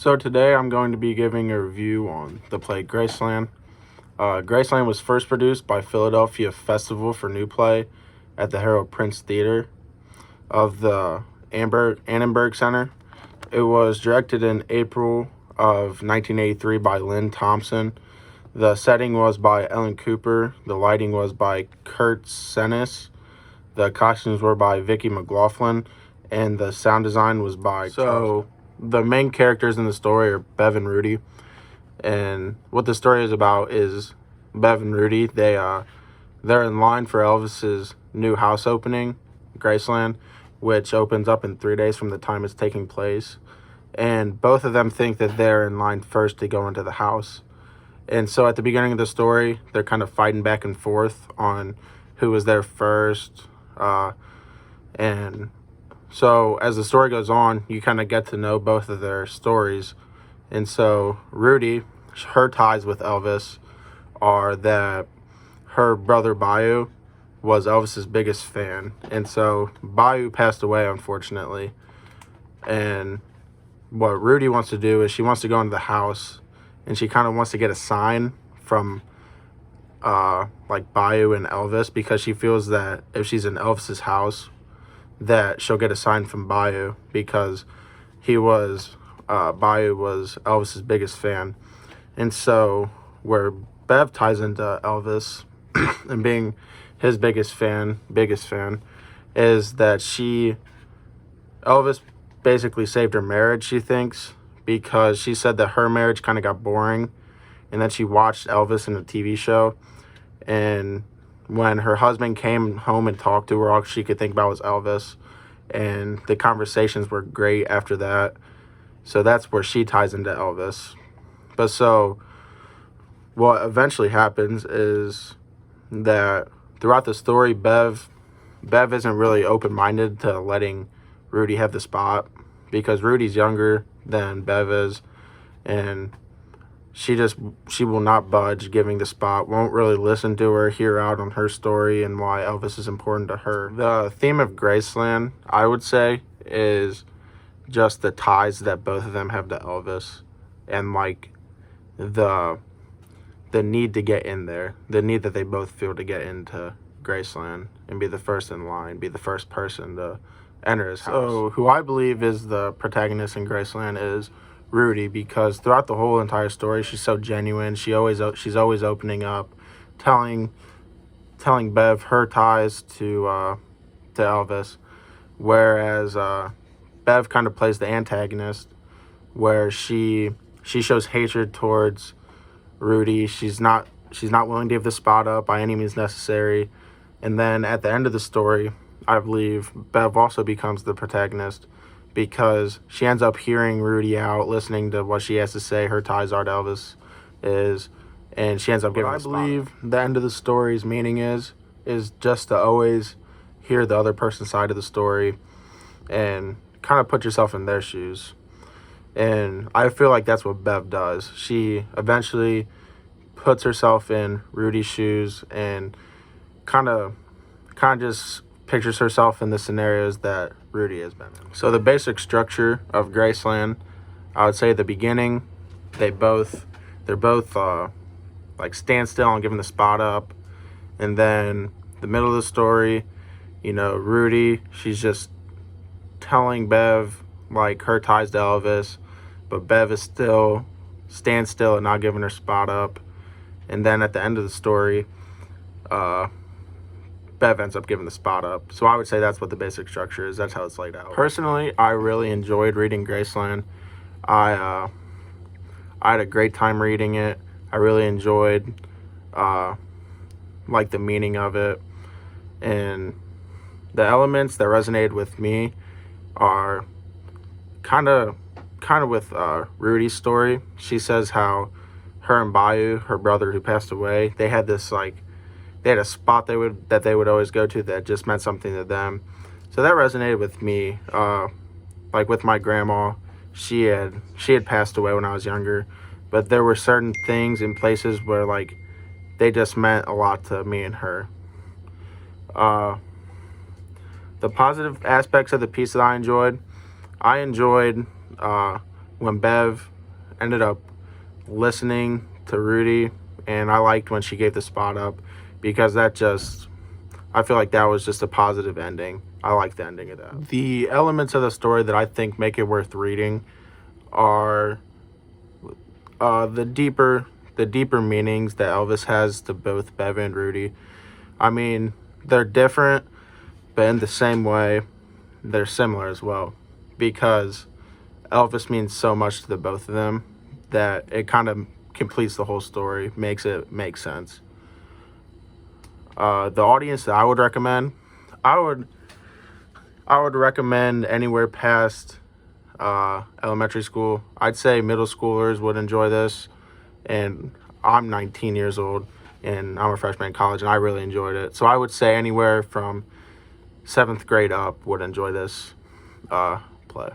So today I'm going to be giving a review on the play Graceland. Graceland was first produced by Philadelphia Festival for New Play at the Harold Prince Theater of the Annenberg Center. It was directed in April of 1983 by Lynn Thompson. The setting was by Ellen Cooper. The lighting was by Kurt Senes. The costumes were by Vicki McLaughlin. And the sound design was by the main characters in the story are Bev and Rudy. And what the story is about is Bev and Rudy, they're in line for Elvis's new house opening, Graceland, which opens up in 3 days from the time it's taking place. And both of them think that they're in line first to go into the house. And so at the beginning of the story, they're kind of fighting back and forth on who was there first. And so as the story goes on, you kind of get to know both of their stories. And so Rudy, her ties with Elvis are that her brother Bayou was Elvis's biggest fan. And so Bayou passed away, unfortunately. And what Rudy wants to do is she wants to go into the house and she kind of wants to get a sign from like Bayou and Elvis, because she feels that if she's in Elvis's house that she'll get a sign from Bayou, because Bayou was Elvis's biggest fan. And so where Bev ties into Elvis and being his biggest fan is that Elvis basically saved her marriage, she thinks, because she said that her marriage kind of got boring and that she watched Elvis in a TV show, and when her husband came home and talked to her, all she could think about was Elvis, and the conversations were great after that. So that's where she ties into Elvis. But so what eventually happens is that throughout the story, Bev isn't really open-minded to letting Rudy have the spot, because Rudy's younger than Bev is, and she will not budge giving the spot, won't really listen to her, hear out on her story and why Elvis is important to her. The theme of Graceland, I would say, is just the ties that both of them have to Elvis, and like the need to get in there, the need that they both feel to get into Graceland and be the first in line, be the first person to enter his house. So who I believe is the protagonist in Graceland is Rudy, because throughout the whole entire story, she's so genuine. She's always opening up, telling Bev her ties to Elvis, whereas Bev kind of plays the antagonist, where she shows hatred towards Rudy. She's not willing to give the spot up by any means necessary. And then at the end of the story, I believe Bev also becomes the protagonist, because she ends up hearing Rudy out, listening to what she has to say, her ties are to Elvis and she ends up giving the spot. I believe the end of the story's meaning is just to always hear the other person's side of the story and kind of put yourself in their shoes. And I feel like that's what Bev does. She eventually puts herself in Rudy's shoes and kind of just pictures herself in the scenarios that Rudy has been in. So the basic structure of Graceland, I would say at the beginning, they're both like stand still and giving the spot up. And then the middle of the story, Rudy, she's just telling Bev like her ties to Elvis, but Bev is still stand still and not giving her spot up. And then at the end of the story, Bev ends up giving the spot up. So I would say that's what the basic structure is. That's how it's laid out. Personally, I really enjoyed reading Graceland. I had a great time reading it. I really enjoyed like the meaning of it, and the elements that resonated with me are kind of with Rudy's story. She says how her and Bayou, her brother who passed away, they had this they had a spot that they would always go to that just meant something to them. So that resonated with me. Like with my grandma, she had passed away when I was younger, but there were certain things in places where like they just meant a lot to me and her. The positive aspects of the piece that I enjoyed when Bev ended up listening to Rudy, and I liked when she gave the spot up, because I feel like that was just a positive ending. I like the ending of that. The elements of the story that I think make it worth reading are the deeper meanings that Elvis has to both Bev and Rudy. I mean, they're different, but in the same way, they're similar as well, because Elvis means so much to the both of them that it kind of completes the whole story, makes it make sense. The audience that I would recommend, I would recommend anywhere past elementary school. I'd say middle schoolers would enjoy this, and I'm 19 years old, and I'm a freshman in college, and I really enjoyed it. So I would say anywhere from 7th grade up would enjoy this play.